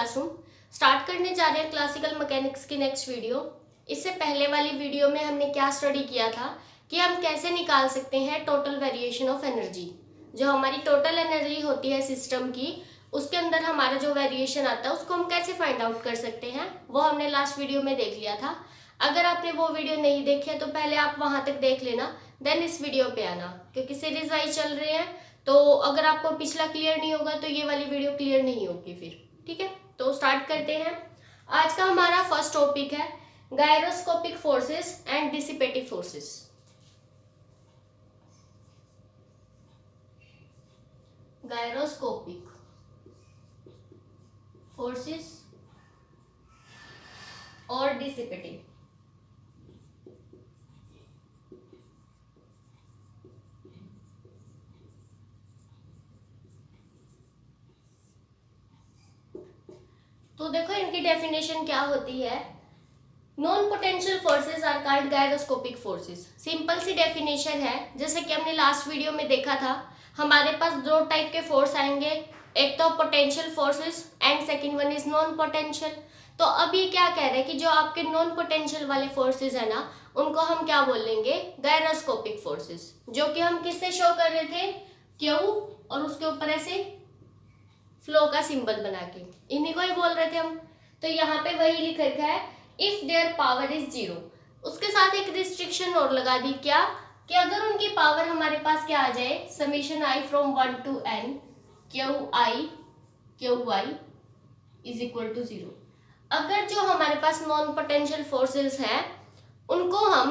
Classroom. Start करने जा रहे हैं क्लासिकल मैकेनिक्स की नेक्स्ट वीडियो। इससे पहले वाली वीडियो में हमने क्या स्टडी किया था कि हम कैसे निकाल सकते हैं टोटल वेरिएशन ऑफ एनर्जी। जो हमारी टोटल एनर्जी होती है सिस्टम की, उसके अंदर हमारा जो वेरिएशन आता है उसको हम कैसे फाइंड आउट कर सकते हैं, वो हमने लास्ट वीडियो में देख लिया था। अगर आपने वो वीडियो नहीं देखी है तो पहले आप वहां तक देख लेना, देन इस वीडियो पे आना, क्योंकि सीरीज वाइज चल रहे हैं। तो अगर आपको पिछला क्लियर नहीं होगा तो ये वाली वीडियो क्लियर नहीं होगी फिर। ठीक है, तो स्टार्ट करते हैं। आज का हमारा फर्स्ट टॉपिक है gyroscopic forces and dissipative forces. Gyroscopic forces और डिसिपेटिव। तो देखो इनकी डेफिनेशन क्या होती है। Non potential forces are called gyroscopic forces. Simple सी डेफिनेशन है, जैसे कि हमने लास्ट वीडियो में देखा था। हमारे पास दो टाइप के फोर्स आएंगे, एक तो potential forces and second one is non potential. तो अब ये क्या कह रहे हैं कि जो आपके नॉन पोटेंशियल वाले फोर्सेस है ना, उनको हम क्या बोलेंगे, गायरोस्कोपिक फोर्सेस। जो कि हम किससे शो कर रहे थे, क्यू और उसके ऊपर ऐसे फ्लो का सिंबल बना के, इन्हीं को ही बोल रहे थे हम। तो यहाँ पे वही लिख रखा है, if there power is zero. उसके साथ एक रिस्ट्रिक्शन और लगा दी, क्या कि अगर उनकी पावर हमारे पास क्या आ जाए, summation I from 1 to n Q I is equal to zero. अगर जो हमारे पास नॉन पोटेंशियल फोर्सेस हैं उनको हम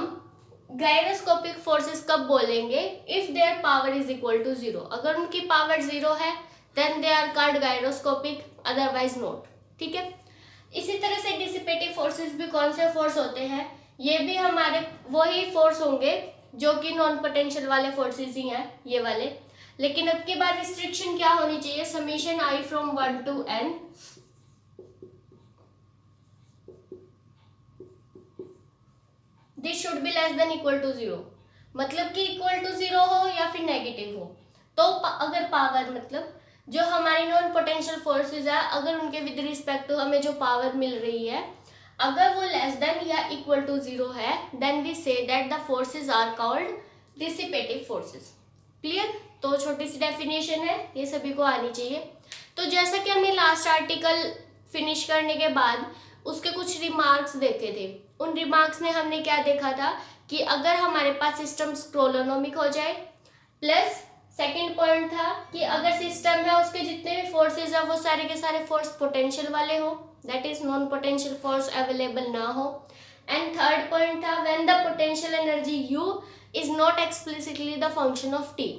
गायरोस्कोपिक फोर्सेस कब बोलेंगे, if there power is equal to zero. अगर उनकी पावर जीरो है then they are called gyroscopic, otherwise not. ठीक है, इसी तरह से डिसिपेटिव फोर्सेस भी कौन से फोर्स होते हैं, ये भी हमारे वही फोर्स होंगे जो कि नॉन पोटेंशियल वाले फोर्सेस ही हैं, ये वाले। लेकिन अब की बार रिस्ट्रिक्शन क्या होनी चाहिए, summation I from 1 to n this should be less than equal to zero. मतलब कि इक्वल टू जीरो हो या फिर नेगेटिव हो। तो अगर पावर मतलब जो हमारी नॉन पोटेंशियल फोर्सेस है, अगर उनके विद रिस्पेक्ट टू हमें जो पावर मिल रही है, अगर वो लेस देन या इक्वल टू जीरो है, then we say that the forces are called dissipative forces. Clear. तो छोटी सी डेफिनेशन है, ये सभी को आनी चाहिए। तो जैसा कि हमने लास्ट आर्टिकल फिनिश करने के बाद उसके कुछ रिमार्क्स देखे थे, उन रिमार्क्स में हमने क्या देखा था कि अगर हमारे पास सिस्टम स्क्रोलोनोमिक हो जाए, प्लस सेकेंड पॉइंट था कि अगर सिस्टम है उसके जितने भी फोर्सेस है वो सारे के सारे फोर्स पोटेंशियल वाले हो, that is non potential force available ना हो। एंड थर्ड पॉइंट था when the potential energy you is not explicitly the function of T,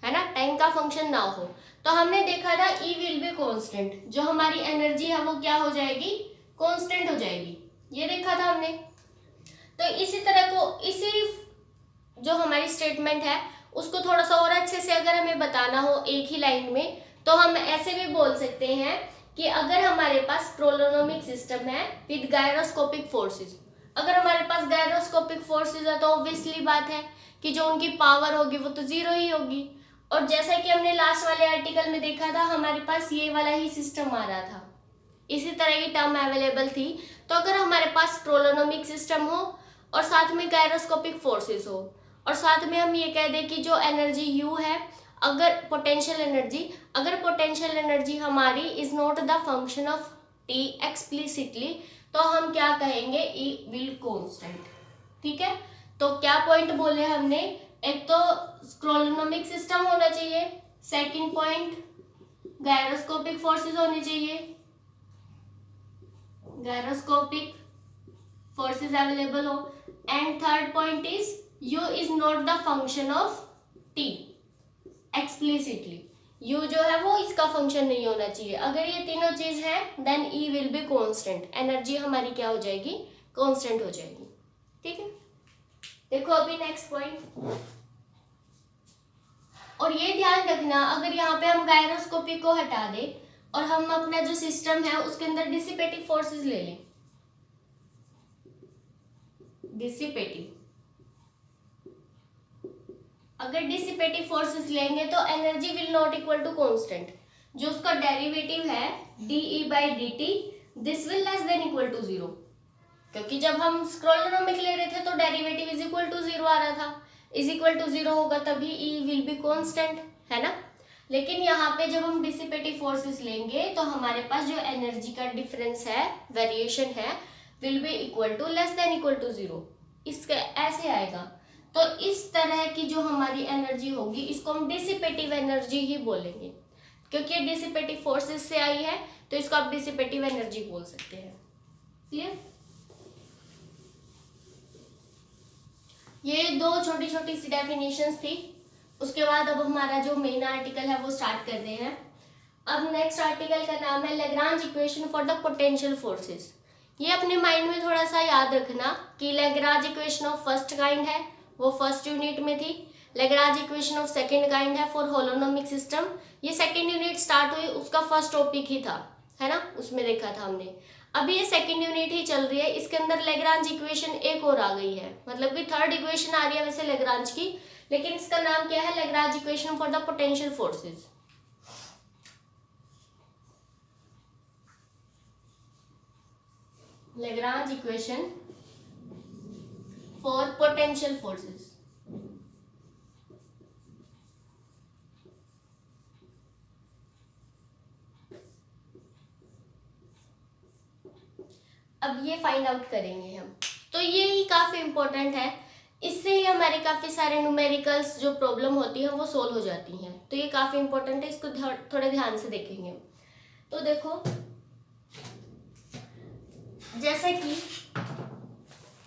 है ना, टाइम का फंक्शन ना हो। तो हमने देखा था ई विल बी कांस्टेंट, जो हमारी एनर्जी है वो क्या हो जाएगी, कांस्टेंट हो जाएगी, ये देखा था हमने। तो इसी तरह को इसी जो हमारी स्टेटमेंट है उसको थोड़ा सा और अच्छे से अगर हमें बताना हो एक ही लाइन में, तो हम ऐसे भी बोल सकते हैं कि अगर हमारे पास स्क्रोलोनोमिक सिस्टम है विद गायरोस्कोपिक फोर्सेस, अगर हमारे पास गायरोस्कोपिक फोर्सेस है तो ऑब्वियसली बात है कि जो उनकी पावर होगी वो तो जीरो ही होगी। और जैसा कि हमने लास्ट वाले आर्टिकल में देखा था, हमारे पास ये वाला ही सिस्टम आ रहा था, इसी तरह की टर्म अवेलेबल थी। तो अगर हमारे पास स्क्रोलोनोमिक सिस्टम हो और साथ में गायरोस्कोपिक फोर्सेस हो, और साथ में हम ये कह दें कि जो एनर्जी यू है, अगर पोटेंशियल एनर्जी हमारी is not the function of T explicitly, तो हम क्या कहेंगे, ई विल कांस्टेंट। ठीक है, तो क्या पॉइंट बोले हमने, एक तो स्क्रोलोनोमिक सिस्टम होना चाहिए, सेकंड पॉइंट गायरोस्कोपिक फोर्सेस होने चाहिए, गायरोस्कोपिक फोर्सेस अवेलेबल हो, and third point is u is not the function of t explicitly, u जो है वो इसका फंक्शन नहीं होना चाहिए। अगर ये तीनों चीज है देन e will be constant, energy हमारी क्या हो जाएगी, कांस्टेंट हो जाएगी। ठीक है, देखो अभी नेक्स्ट पॉइंट। और ये ध्यान रखना, अगर यहाँ पे हम गायरोस्कोपिक को हटा दे और हम अपना जो सिस्टम है उसके अंदर डिसिपेटिव फोर्सेस ले लें, डिसिपेटिव, अगर डिसिपेटिव फोर्सेस लेंगे तो energy will not equal to constant, जो उसका डेरिवेटिव है dE/dt, this will less than equal to 0, क्योंकि जब हम स्क्रोलोनोमिक ले रहे थे तो डेरिवेटिव इज इक्वल टू 0 आ रहा था, इज इक्वल टू 0 होगा तभी E विल बी कांस्टेंट, है ना। लेकिन यहाँ पे जब हम डिसिपेटिव फोर्सेस लेंगे तो हमारे पास जो एनर्जी का डिफरेंस है, वेरिएशन है, will be equal to less than equal to 0, इसका ऐसे आएगा। तो इस तरह की जो हमारी एनर्जी होगी इसको हम डिसिपेटिव एनर्जी ही बोलेंगे, क्योंकि ये डिसिपेटिव फोर्सेस से आई है तो इसको आप डिसिपेटिव एनर्जी बोल सकते हैं। क्लियर? ये दो छोटी छोटी सी डेफिनेशंस थी। उसके बाद अब हमारा जो मेन आर्टिकल है वो स्टार्ट कर रहे हैं। अब नेक्स्ट आर्टिकल का नाम है Lagrange equation for the potential forces. ये अपने माइंड में थोड़ा सा याद रखना कि Lagrange equation of first kind है, वो फर्स्ट यूनिट में थी। Lagrange equation of second kind है फॉर होलोनोमिक सिस्टम, ये सेकंड यूनिट स्टार्ट हुई, उसका फर्स्ट टॉपिक ही था, है ना, उसमें देखा था हमने। अभी ये सेकंड यूनिट ही चल रही है, इसके अंदर लैग्रांज इक्वेशन एक और आ गई है, मतलब कि थर्ड इक्वेशन आ रही है वैसे लैग्रांज की, लेकिन इसका नाम क्या है, Lagrange equation for the potential forces. Lagrange equation for potential forces. अब ये फाइंड आउट करेंगे हम, तो ये ही काफी इंपॉर्टेंट है, इससे ही हमारे काफी सारे न्यूमेरिकल्स जो प्रॉब्लम होती है वो सोल्व हो जाती हैं। तो ये काफी इंपॉर्टेंट है, इसको थोड़े ध्यान से देखेंगे। तो देखो, जैसे कि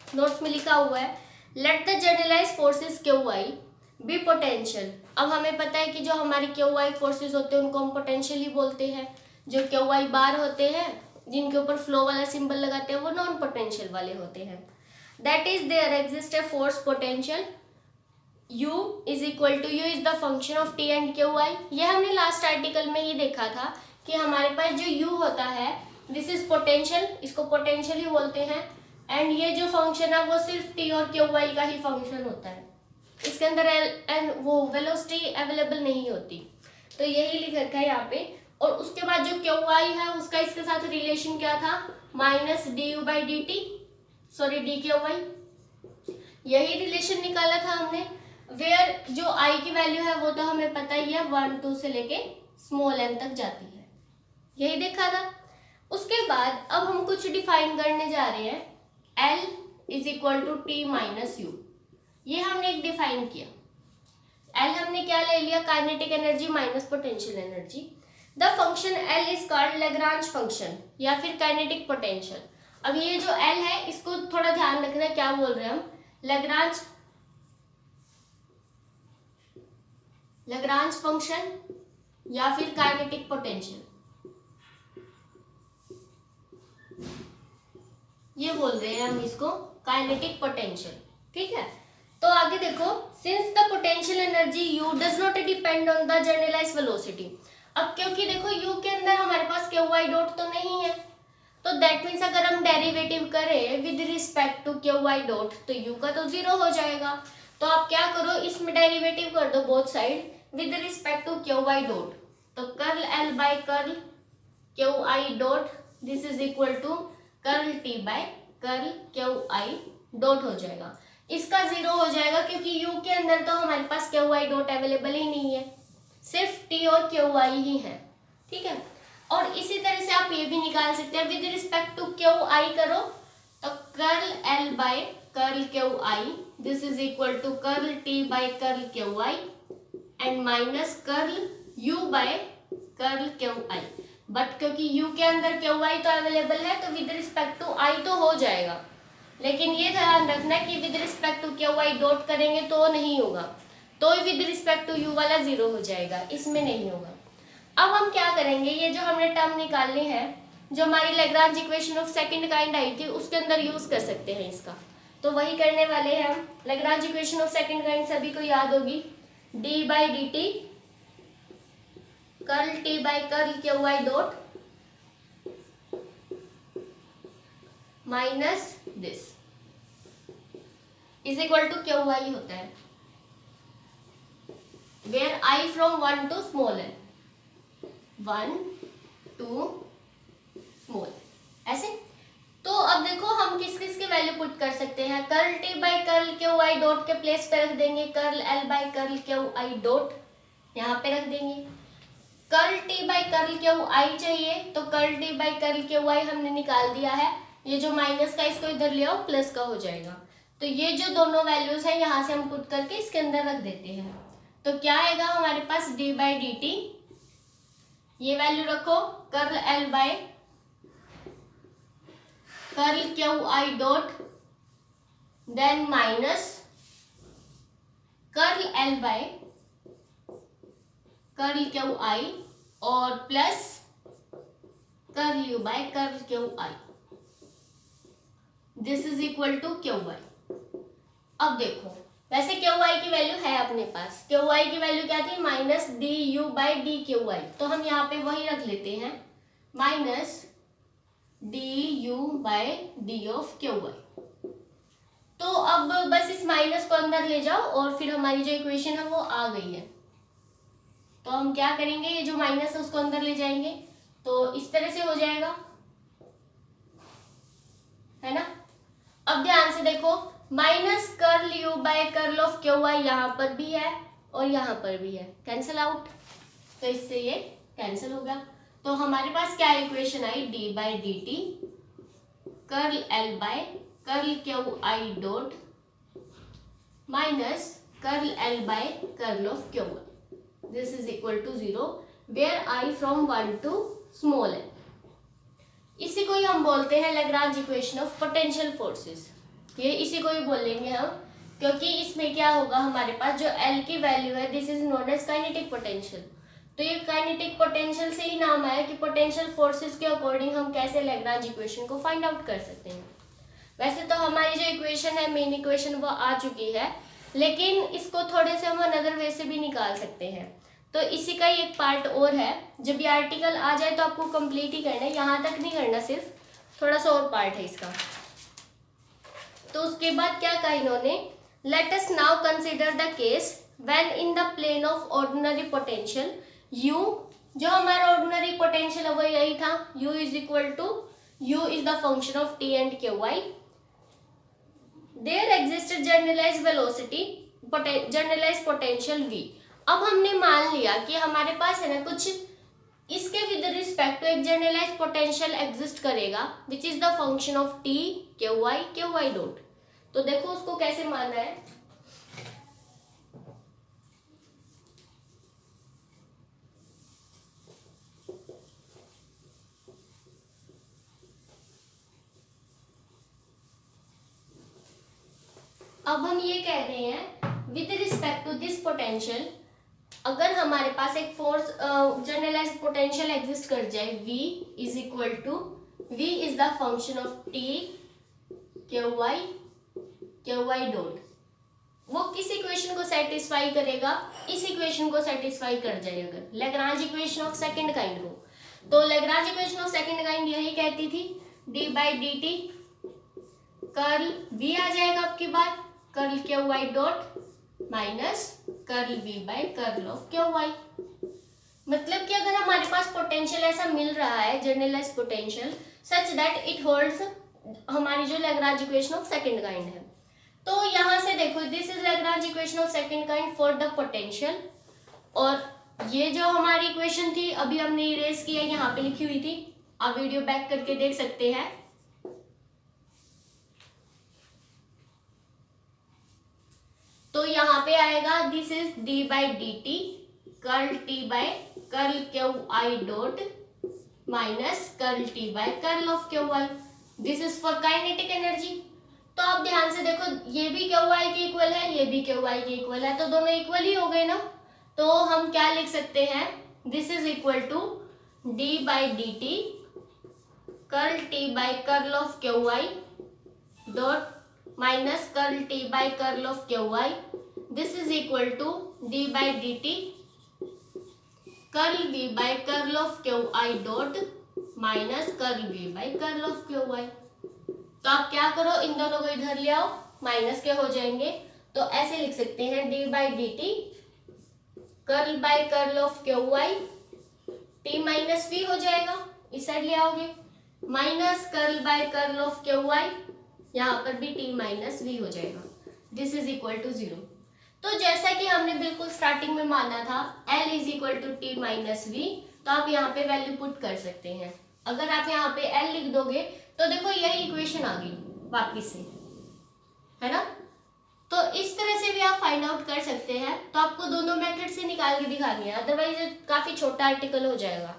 नोट्स में लिखा हुआ है, let the generalize forces Q I be potential. अब हमें पता है कि जो हमारी क्यू आई फोर्सेस होते हैं उनको हम पोटेंशियल ही बोलते हैं। जो क्यू आई बार होते हैं जिनके ऊपर फ्लो वाला सिंबल लगाते हैं वो नॉन पोटेंशियल वाले होते हैं। That is there exist a force potential u is equal to u is the function of t and Q I. ये हमने लास्ट आर्टिकल में ही देखा था कि हमारे पास जो u होता है दिस इज पोटेंशियल, इसको पोटेंशियल ही बोलते हैं, एंड ये जो फंक्शन है वो सिर्फ t और क्यू आई का ही फंक्शन होता है, इसके अंदर वो वेलोसिटी अवेलेबल नहीं होती। तो यही लिख रखा है यहाँ पे। और उसके बाद जो क्यू आई है उसका इसके साथ रिलेशन क्या था, minus D you by D T, sorry D Q I, यही रिलेशन निकाला था हमने। वेयर जो आई की वैल्यू है वो तो हमें पता ही है 1 2 से लेके स्मॉल n तक जाती है, यही देखा था। उसके बाद अब हम कुछ डिफाइन करने जा रहे हैं, L is equal to T minus U, ये हमने एक डिफाइन किया। L हमने क्या ले लिया, kinetic energy minus potential energy. The function L is called Lagrange function या फिर काइनेटिक पोटेंशियल। अब ये जो L है इसको थोड़ा ध्यान रखना, क्या बोल रहे हैं हम, लैग्रांज फंक्शन या फिर काइनेटिक पोटेंशियल, ये बोल रहे हैं हम इसको काइनेटिक पोटेंशियल, ठीक है। तो आगे देखो, since the potential energy u does not depend on the generalized velocity. अब क्योंकि देखो u के अंदर हमारे पास क्यू आई डॉट तो नहीं है, तो दैट मीन्स अगर हम डेरिवेटिव करें with respect to Q I dot तो u का तो 0 हो जाएगा। तो आप क्या करो, इसमें डेरिवेटिव कर दो both side with respect to Q I dot, तो curl L by curl Q I dot this is equal to curl T by curl Q I dot हो जाएगा। इसका 0 हो जाएगा क्योंकि u के अंदर तो हमारे पास क्यू आई डॉट अवेलेबल ही नहीं है, सिर्फ t और क्यू आई ही है, ठीक है। और इसी तरह से आप ये भी निकाल सकते हैं, with respect to Q I करो तो curl L by curl Q I this is equal to curl T by curl Q I and minus curl u by curl Q I. But क्योंकि u के अंदर Q I तो available है तो with respect to आई तो हो जाएगा, लेकिन ये ध्यान रखना कि with respect to Q I dot करेंगे तो नहीं होगा, तो विद रिस्पेक्ट टू u वाला 0 हो जाएगा, इसमें नहीं होगा। अब हम क्या करेंगे, ये जो हमने टर्म निकालनी है, जो हमारी Lagrange equation of second kind I थी उसके अंदर यूज कर सकते हैं इसका, तो वही करने वाले हैं हम। Lagrange equation of second kind सभी को याद होगी, D by D T curl T by curl Q I dot minus this is equal to Q I होता है, where I from 1 to small n, 1 2 small, ऐसे। तो अब देखो हम किस किस की वैल्यू पुट कर सकते हैं। Curl T by curl Q I dot के प्लेस पे रख देंगे, curl L by curl Q I dot यहाँ पे रख देंगे। Curl T by curl Q आई चाहिए, तो curl T by curl Q आई हमने निकाल दिया है। ये जो माइनस का इसको इधर ले आओ, प्लस का हो जाएगा। तो ये जो दोनों वैल्यूज है यहाँ से हम पुट करके इसके अंदर रख देते हैं। तो क्या आएगा हमारे पास, डी बाई डी टी, ये वैल्यू रखो, curl L by curl Q I dot, then minus curl L by curl Q I और plus curl U by curl Q I, this is equal to Q I. अब देखो वैसे Q I की value है अपने पास, Q I की value क्या थी, minus D you by D Q I, तो हम यहाँ पे वही रख लेते हैं, minus D you by D of Q I. तो अब बस इस माइनस को अंदर ले जाओ और फिर हमारी जो इक्वेशन है वो आ गई है। तो हम क्या करेंगे, ये जो माइनस है उसको अंदर ले जाएंगे, तो इस तरह से हो जाएगा, है ना। अब ध्यान से देखो, minus curl U by curl of Q I यहाँ पर भी है और यहाँ पर भी है, कैंसिल आउट, तो इससे ये कैंसिल हो गया। तो हमारे पास क्या इक्वेशन आई, D by D T curl L by curl Q I dot minus curl L by curl of Q I, this is equal to 0 where I from 1 to small L. इसी को ही हम बोलते हैं Lagrange equation of potential forces, ये इसी को ही बोलेंगे हम, क्योंकि इसमें क्या होगा, हमारे पास जो L की वैल्यू है, this is known as kinetic potential. तो ये काइनेटिक पोटेंशियल से ही नाम आया कि पोटेंशियल फोर्सेस के अकॉर्डिंग हम कैसे लैग्रांज इक्वेशन को फाइंड आउट कर सकते हैं। वैसे तो हमारी जो इक्वेशन है, मेन इक्वेशन, वो आ चुकी है, लेकिन इसको थोड़े से हम अनदर वे से भी निकाल सकते हैं। तो इसी का ही एक पार्ट और है, जब ये आर्टिकल आ जाए तो आपको कंप्लीट ही करना है, यहाँ तक नहीं करना, सिर्फ थोड़ा सा और पार्ट है इसका। तो उसके बाद क्या कहा इन्होंने, let us now consider the case when in the plane of ordinary potential u, जो हमारा ऑर्डिनरी पोटेंशियल है वो यही था, u is equal to, u is the function of t and Q I, there existed generalized velocity, generalized potential v। अब हमने मान लिया कि हमारे पास है ना कुछ इसके विद रिस्पेक्ट टू एक जनरलाइज्ड पोटेंशियल एग्जिस्ट करेगा, which is the function of t Q I dot. तो देखो उसको कैसे मानना है, अब हम ये कह रहे हैं with respect to this potential, अगर हमारे पास एक फोर्स जनरलाइज्ड पोटेंशियल एग्जिस्ट कर जाए, v is equal to, v is the function of t Q I dot, वो किस इक्वेशन को सेटिस्फाई करेगा, इस इक्वेशन को सेटिस्फाई कर जाए अगर, Lagrange equation of second kind को। तो Lagrange equation of second kind यही कहती थी, D by D T curl v आ जाएगा आपके बाद, curl Q I dot minus curl v by curl of Q I. मतलब कि अगर हमारे पास पोटेंशियल ऐसा मिल रहा है, generalized potential such that it holds हमारी जो Lagrange equation of second kind है, तो यहाँ से देखो this is Lagrange equation of second kind for the potential, और ये जो हमारी इक्वेशन थी अभी हमने इरेज किया, यहाँ पे लिखी हुई थी, आप वीडियो बैक करके देख सकते हैं। तो यहाँ पे आएगा this is D by D T curl T by curl Q I dot minus curl T by curl of Q I, this is for kinetic energy. तो आप ध्यान से देखो, ये भी क्यू आई की इक्वल है, ये भी क्यू आई की इक्वल है, तो दोनों इक्वल ही हो गए ना। तो हम क्या लिख सकते हैं, this is equal to D by D T curl T by curl of Q I dot minus curl T by curl of Q I, this is equal to D by D T curl v by curl of Q I dot minus curl v by curl of Q I. तो आप क्या करो, इन दोनों को इधर ले आओ, minus के हो जाएंगे, तो ऐसे लिख सकते हैं D by D T curl by curl of Q I T minus V हो जाएगा, इस साइड ले आओगे, minus curl by curl of Q I, यहाँ पर भी टी माइनस वी हो जाएगा, दिस इज इक्वल टू 0। तो जैसा कि हमने बिल्कुल स्टार्टिंग में माना था L is equal to T minus V, तो आप यहाँ पे वैल्यू पुट कर सकते हैं। अगर आप यहाँ पे L लिख दोगे तो देखो यही इक्वेशन आ गई वापिस से, है ना। तो इस तरह से भी आप फाइंड आउट कर सकते हैं। तो आपको दोनों मेथड से निकाल के दिखानी है, अदरवाइज काफी छोटा आर्टिकल हो जाएगा।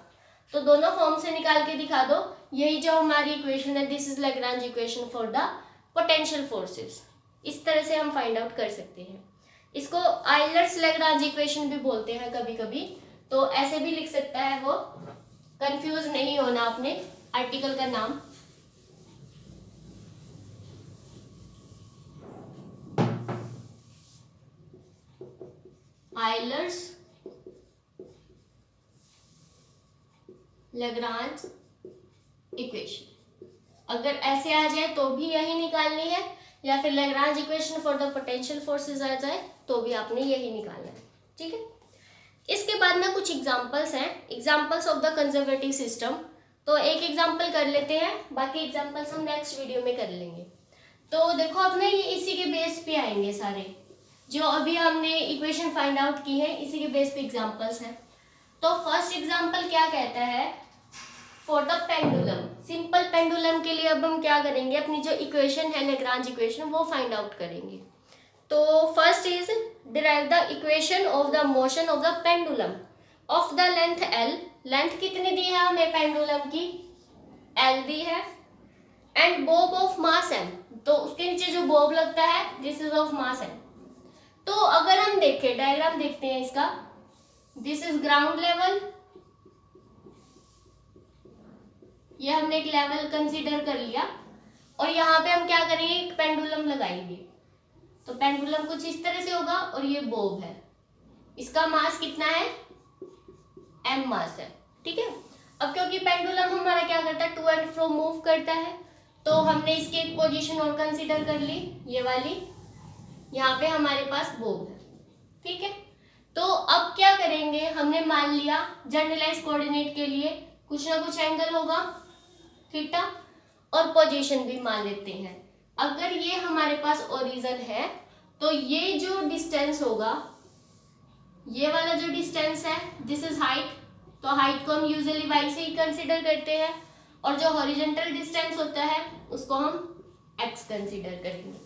तो दोनों फॉर्म से निकाल के दिखा दो। यही जो हमारी इक्वेशन है, this is Lagrange equation for the potential forces. इस तरह से हम फाइंड आउट कर सकते हैं। इसको आइलर्स लैग्रांज इक्वेशन भी बोलते हैं कभी कभी, तो ऐसे भी लिख सकता है वो, कंफ्यूज नहीं होना अपने आर्टिकल का नाम। आइलर्स लैग्रांज इक्वेशन, अगर ऐसे आ जाए तो भी यही निकालनी है, या फिर Lagrange equation for the potential forces आ जाए तो भी आपने यही निकालना है, ठीक है। इसके बाद में कुछ एग्जांपल्स हैं, examples of the conservative system. तो एक एग्जांपल कर लेते हैं, बाकी एग्जांपल्स हम नेक्स्ट वीडियो में कर लेंगे। तो देखो अब ना ये इसी के बेस पे आएंगे सारे, जो अभी हमने इक्वेशन फाइंड आउट की है इसी के बेस पे एग्जांपल्स हैं। तो फर्स्ट एग्जांपल क्या कहता है, for the pendulum. Simple pendulum के लिए अब हम क्या करेंगे, अपनी जो इक्वेशन है लैग्रांज इक्वेशन वो फाइंड आउट करेंगे। तो first is derive the equation of the motion of the pendulum of the length L। Length कितनी दी है हमें पेंडुलम की, L दी है, and Bob of mass M। तो उसके नीचे जो बॉब लगता है this is of mass M। तो अगर हम देखें, डायग्राम देखते हैं इसका, दिस इज ग्राउंड लेवल, ये हमने एक लेवल कंसीडर कर लिया, और यहाँ पे हम क्या करेंगे, एक पेंडुलम लगाएंगे। तो पेंडुलम कुछ इस तरह से होगा, और ये बॉब है, इसका मास कितना है, m मास है, ठीक है। अब क्योंकि पेंडुलम हमारा क्या करता है, टू एंड फ्रो मूव करता है, तो हमने इसकी एक पोजीशन और कंसीडर कर ली, ये वाली, यहाँ पे हमारे पास बॉब है, ठीक है। तो अब क्या करेंगे, हमने मान लिया जनरलाइज कोऑर्डिनेट के लिए कुछ ना कुछ एंगल होगा थीटा, और पोजीशन भी मान लेते हैं। अगर ये हमारे पास ओरिजिन है तो ये जो डिस्टेंस होगा, ये वाला जो डिस्टेंस है दिस इज हाइट, तो हाइट को हम यूजुअली y से ही कंसीडर करते हैं, और जो हॉरिजॉन्टल डिस्टेंस होता है उसको हम x कंसीडर करेंगे।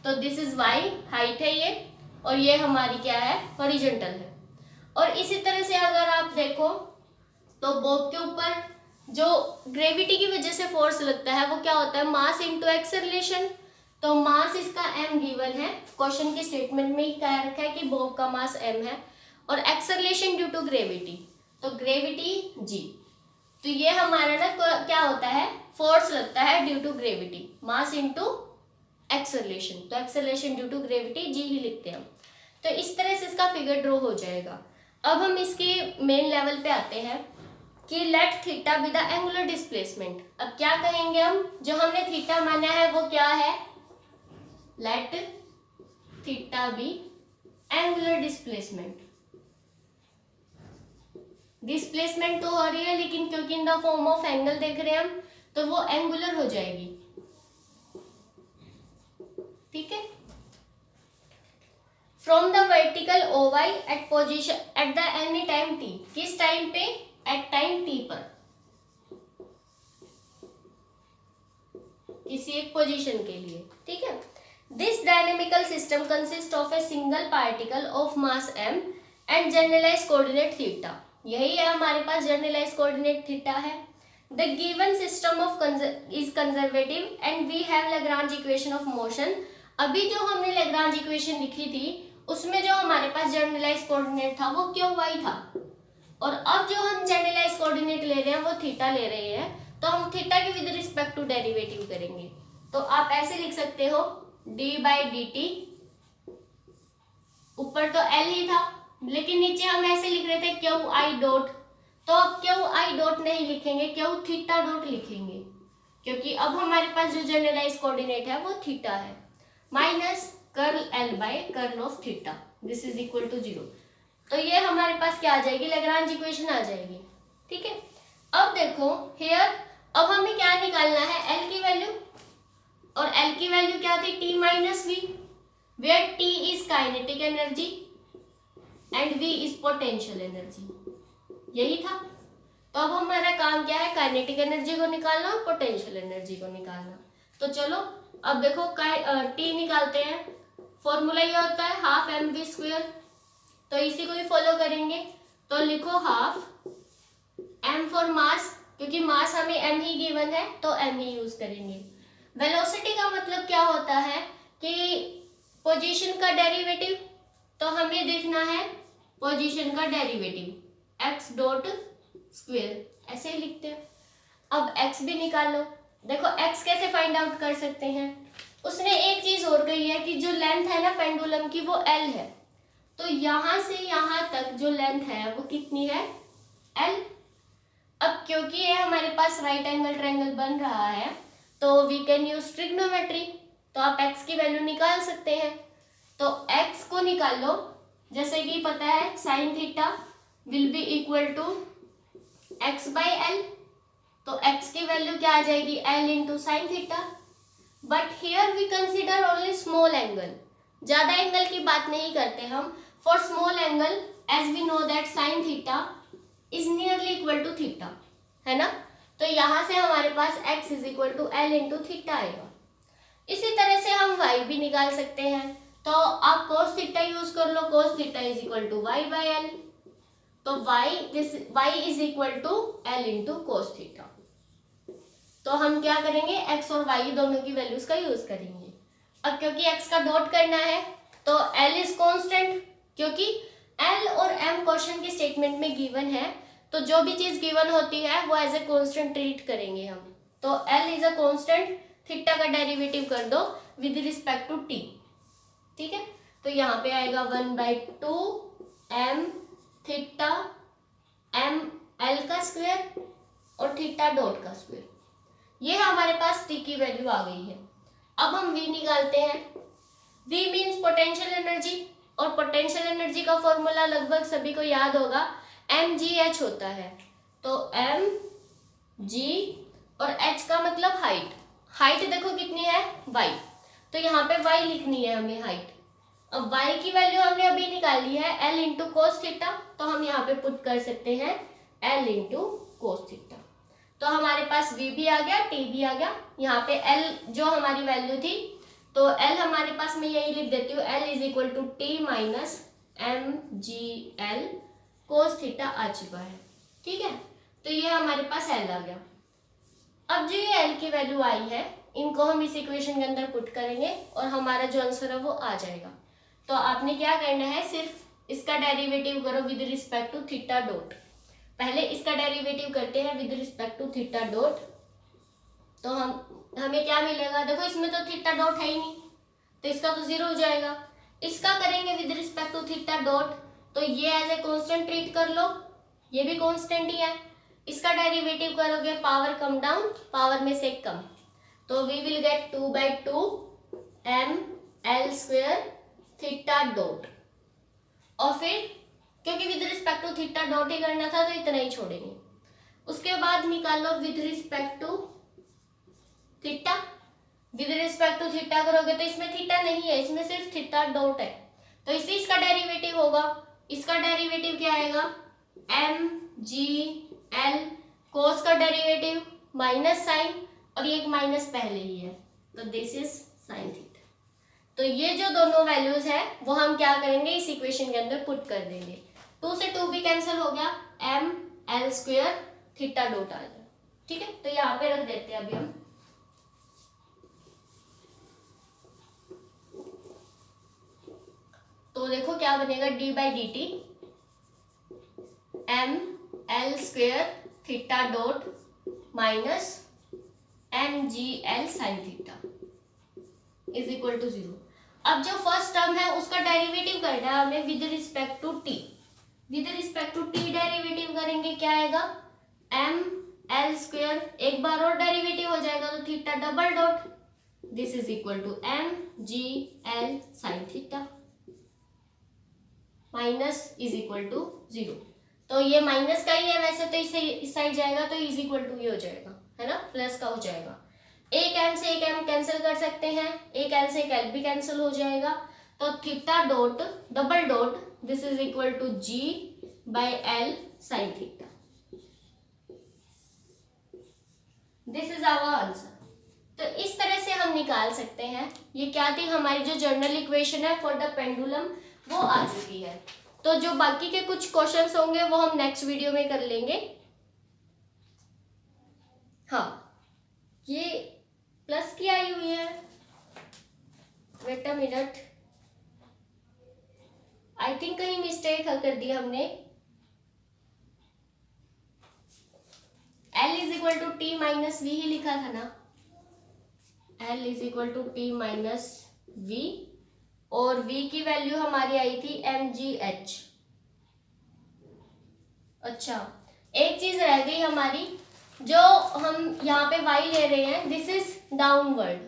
तो दिस इज y, हाइट है ये, और ये हमारी क्या है, हॉरिजॉन्टल है। और इसी तरह से अगर आप देखो तो बॉब के ऊपर जो ग्रेविटी की वजह से फोर्स लगता है वो क्या होता है, मास इनटू एक्सेलरेशन। तो मास इसका m गिवन है, क्वेश्चन के स्टेटमेंट में ही कह रखा है कि बॉब का मास m है, और एक्सेलरेशन ड्यू टू ग्रेविटी, तो ग्रेविटी g। तो ये हमारा ना क्या होता है, फोर्स लगता है due to gravity, mass into acceleration, तो acceleration due to gravity g ही लिखते हैं हम। तो इस तरह से इसका फिगर ड्रॉ हो जाएगा। अब हम इसके मेन लेवल पे आते हैं कि late theta be the angular displacement. अब क्या कहेंगे हम, जो हमने थीटा माना है वो क्या है, let theta be angular displacement. Displacement तो हो रही है, लेकिन क्योंकि in the form of angle देख रहे हैं हम, तो वो एंगुलर हो जाएगी, ठीक है। From the vertical OY at position at the any time t, किस टाइम पे, एट टाइम t पर, किसी एक पोजीशन के लिए, ठीक है। This dynamical system consist of a single particle of mass m and generalize coordinate theta. यही है हमारे पास जनरलाइज कोऑर्डिनेट थीटा है। The given system of is conservative and we have Lagrange equation of motion. अभी जो हमने Lagrange equation लिखी थी उसमें जो हमारे पास जनरलाइज कोऑर्डिनेट था वो क्यू वाई था, और अब जो हम जनरलाइज कोऑर्डिनेट ले रहे हैं वो थीटा ले रहे हैं, तो हम थीटा के विद रिस्पेक्ट टू डेरिवेटिव करेंगे। तो आप ऐसे लिख सकते हो d बाई डी टी, ऊपर तो l ही था लेकिन नीचे हम ऐसे लिख रहे थे क्यू आई डॉट, तो अब क्यू आई डॉट नहीं लिखेंगे, क्यू थीटा डॉट लिखेंगे, क्योंकि अब हमारे पास जो जनरलाइज कोऑर्डिनेट है वो थीटा है, minus curl l by curl of theta, this is equal to 0। तो ये हमारे पास क्या आ जाएगी, लैग्रांज इक्वेशन आ जाएगी। ठीक है। अब देखो हेयर, अब हमें क्या निकालना है, एल की वैल्यू, और एल की वैल्यू क्या थी, T minus V, where T is kinetic energy and V is potential energy, यही था। तो अब हमारा काम क्या है, काइनेटिक एनर्जी को निकालना और पोटेंशियल एनर्जी को निकालना। तो चलो अब देखो टी निकालते हैं। फॉर्मूला ये होता है हाफ एम वी स्क्वायर, तो इसी को ही फॉलो करेंगे। तो लिखो हाफ एम फॉर मास, क्योंकि मास हमें एम ही गिवन है तो एम ही यूज करेंगे। वेलोसिटी का मतलब क्या होता है कि पोजीशन का डेरिवेटिव, तो हमें देखना है पोजीशन का डेरिवेटिव एक्स डॉट स्क्वायर, ऐसे ही लिखते हैं। अब एक्स भी निकाल लो। देखो एक्स कैसे फाइंड आउट कर सकते हैं, उसने एक चीज और कही है कि जो लेंथ है ना पेंडुलम की वो एल है, तो यहां से यहां तक जो लेंथ है वो कितनी है, एल। अब क्योंकि ये हमारे पास राइट एंगल ट्रायंगल बन रहा है तो वी कैन यूज ट्रिग्नोमेट्री, तो आप एक्स की वैल्यू निकाल सकते हैं। तो एक्स को निकाल लो, जैसे कि पता है sine theta will be equal to X by L, तो एक्स की वैल्यू क्या आ जाएगी, L into sine theta. But here we consider only small angle, ज्यादा एंगल की बात नहीं करते हम। For small angle as we know that sine theta is nearly equal to theta, है ना। तो यहां से हमारे पास x is equal to L into theta आएगा। इसी तरह से हम y भी निकाल सकते हैं, तो आप cos थीटा यूज कर लो, cos theta is equal to y by L, तो y is equal to L into cos theta. तो हम क्या करेंगे, x और y दोनों की वैल्यूज का यूज करेंगे। अब क्योंकि x का डॉट करना है तो l इज कांस्टेंट, क्योंकि l और m क्वेश्चन के स्टेटमेंट में गिवन है, तो जो भी चीज गिवन होती है वो एज ए कांस्टेंट ट्रीट करेंगे हम। तो l is a constant, theta का डेरिवेटिव कर दो विद रिस्पेक्ट टू t, ठीक है। तो यहाँ पे आएगा 1/2 m थीटा m l का स्क्वायर और थीटा डॉट का स्क्वायर, ये हमारे पास t की वैल्यू आ गई है। अब हम v निकालते हैं। v मीन्स पोटेंशियल एनर्जी, और पोटेंशियल एनर्जी का फॉर्मूला लगभग सभी को याद होगा, mgh होता है। तो mg और h का मतलब हाइट, हाइट देखो कितनी है y, तो यहाँ पे y लिखनी है हमें हाइट। अब y की वैल्यू हमने अभी निकाली है l इंटू कोस थीटा, तो हम यहाँ पे पुट कर सकते हैं l इंटू कोस थीटा। तो हमारे पास v भी आ गया, t भी आ गया। यहाँ पे l जो हमारी वैल्यू थी, तो l हमारे पास मैं यही लिख देती हूँ, l is equal to T minus M G L cos theta आ चुका है, ठीक है। तो ये हमारे पास l आ गया। अब जो ये l की वैल्यू आई है, इनको हम इस इक्वेशन के अंदर पुट करेंगे और हमारा जो आंसर है वो आ जाएगा। तो आपने क्या करना है, सिर्फ इसका डेरिवेटिव करो with respect to theta dot. पहले इसका डेरिवेटिव करते हैं with respect to theta dot, तो हमें क्या मिलेगा, देखो इसमें तो थीटा डॉट है ही नहीं, तो इसका तो जीरो हो जाएगा। इसका करेंगे with respect to theta dot, तो ये एज ए कांस्टेंट ट्रीट कर लो, ये भी कांस्टेंट ही है। इसका डेरिवेटिव करोगे पावर कम डाउन, पावर में से कम, तो we will get 2/2 m l square theta dot. और फिर क्योंकि with respect to theta dot ही करना था तो इतना ही छोड़ेंगे। उसके बाद निकालो with respect to theta, with respect to theta करोगे तो इसमें थीटा नहीं है, इसमें सिर्फ थीटा डॉट है, तो इसी इसका डेरिवेटिव होगा। इसका डेरिवेटिव क्या आएगा, एम जी एल, कोस का डेरिवेटिव माइनस साइन, और ये एक माइनस पहले ही है, तो दिस इज साइन थीटा। तो ये जो दोनों वैल्यूज है वो हम क्या करेंगे, इस इक्वेशन के अंदर पुट कर देंगे। 2 से 2 भी कैंसिल हो गया, M L square theta dot आ गया, ठीक है। तो यहाँ पे रख देते हैं अभी हम। तो देखो क्या बनेगा, D by D T M L square theta dot minus M G L sine theta is equal to 0। अब जो फर्स्ट टर्म है उसका डेरिवेटिव करना है हमें with respect to T. With respect to T derivative करेंगे, क्या आएगा, एम एल स्क्वायर, एक बार और डेरिवेटिव हो जाएगा तो theta double dot, this is equal to M G L sine theta minus is equal to 0। तो ये माइनस का ही है वैसे, तो इससे इस साइड जाएगा तो इज इक्वल टू ये हो जाएगा, है ना, प्लस का हो जाएगा। एक एम से एक एम कैंसिल कर सकते हैं, एक एल से एक एल भी कैंसिल हो जाएगा। तो theta dot double dot this is equal to G by L sine theta. This is our answer. तो इस तरह से हम निकाल सकते हैं। ये क्या थी, हमारी जो जनरल इक्वेशन है फॉर द पेंडुलम वो आ चुकी है। तो जो बाकी के कुछ क्वेश्चंस होंगे वो हम नेक्स्ट वीडियो में कर लेंगे। हाँ, ये प्लस की आई हुई है, wait a minute, I think कहीं मिस्टेक कर दी हमने। L is equal to T minus V ही लिखा था ना, L is equal to T minus V, और V की वैल्यू हमारी आई थी mgh। अच्छा, एक चीज रह गई हमारी, जो हम यहाँ पे y ले रहे हैं दिस इज डाउनवर्ड,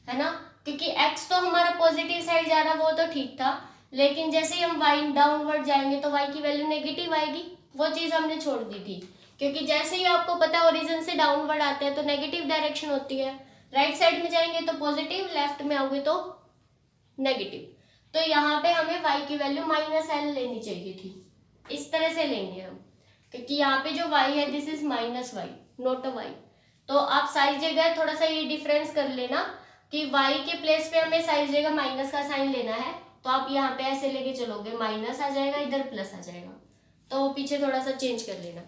है ना, क्योंकि x तो हमारा पॉजिटिव साइड जा रहा वो तो ठीक था, लेकिन जैसे ही हम y डाउनवर्ड जाएंगे तो y की वैल्यू नेगेटिव आएगी, वो चीज हमने छोड़ दी थी। क्योंकि जैसे ही आपको पता है ओरिजिन से डाउनवर्ड आते हैं तो नेगेटिव डायरेक्शन होती है, राइट साइड में जाएंगे तो पॉजिटिव, लेफ्ट में आओगे तो नेगेटिव। तो यहाँ पे हमें y की वैल्यू माइनस एल लेनी चाहिए थी, इस तरह से लेंगे हम, क्योंकि यहाँ पे जो y है this is minus Y not a y। तो आप साइज जगह थोड़ा सा ये डिफरेंस कर लेना कि y के प्लेस पे हमें साइज जगह माइनस का साइन लेना है, तो आप यहाँ पे ऐसे लेके चलोगे, माइनस आ जाएगा, इधर प्लस आ जाएगा, तो पीछे थोड़ा सा चेंज कर लेना,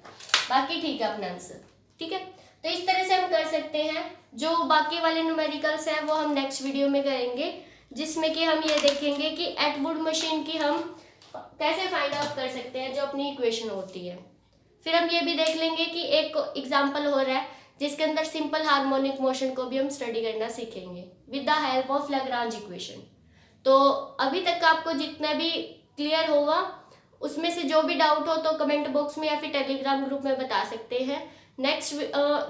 बाकी ठीक है अपना आंसर, ठीक है। तो इस तरह से हम कर सकते हैं। जो बाकी वाले न्यूमेरिकल्स हैं वो हम नेक्स्ट वीडियो में करेंगे, जिसमें कि हम ये देखेंगे कि एटवुड मशीन की हम कैसे फाइंड आउट कर सकते हैं जो अपनी इक्वेशन होती है। फिर हम ये भी देख लेंगे कि एक एग्जांपल हो रहा है जिसके अंदर सिंपल हार्मोनिक मोशन को भी हम स्टडी करना सीखेंगे with the help of Lagrange equation. तो अभी तक आपको जितना भी क्लियर होगा उसमें से जो भी डाउट हो तो कमेंट बॉक्स में या फिर टेलीग्राम ग्रुप में बता सकते हैं। नेक्स्ट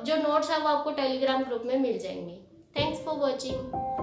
जो नोट्स है वो आपको टेलीग्राम ग्रुप में मिल जाएंगे। Thanks for watching.